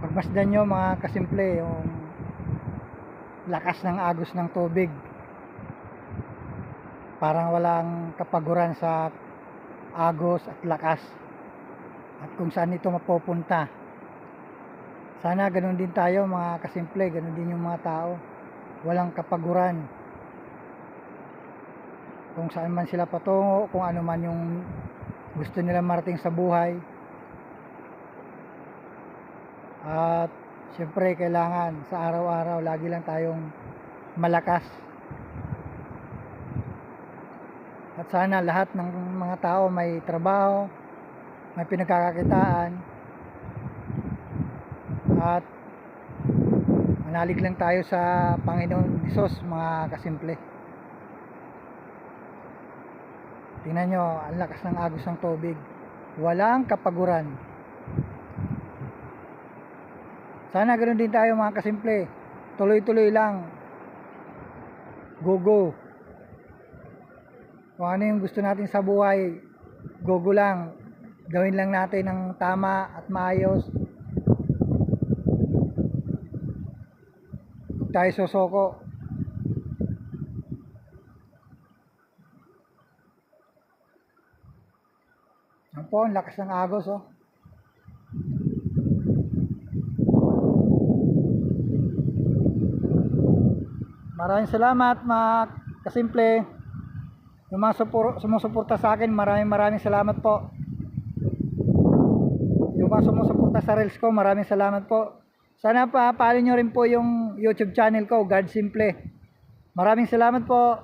Pagmasdan nyo mga kasimple yung lakas ng agos ng tubig, parang walang kapaguran sa agos at lakas at kung saan ito mapupunta. Sana ganun din tayo mga kasimple, ganun din yung mga tao, walang kapaguran kung saan man sila patungo, kung ano man yung gusto nila marating sa buhay. At syempre kailangan sa araw-araw lagi lang tayong malakas. At sana lahat ng mga tao may trabaho, may pinagkakakitaan, at manalig lang tayo sa Panginoon Diyos mga kasimple. Tingnan nyo, ang lakas ng agos ng tubig, walang kapaguran. Sana ganoon din tayo mga kasimple, tuloy-tuloy lang, go. Kung ano yung gusto natin sa buhay, go lang, gawin lang natin ng tama at maayos. Huwag tayo sosoko. Yan po, ang lakas ng agos oh. Maraming salamat mga kasimple. Yung mga sumusuporta sa akin, maraming salamat po. Yung mga sumusuporta sa reels ko, maraming salamat po. Sana pa follow nyo rin po yung YouTube channel ko, God Simple. Maraming salamat po.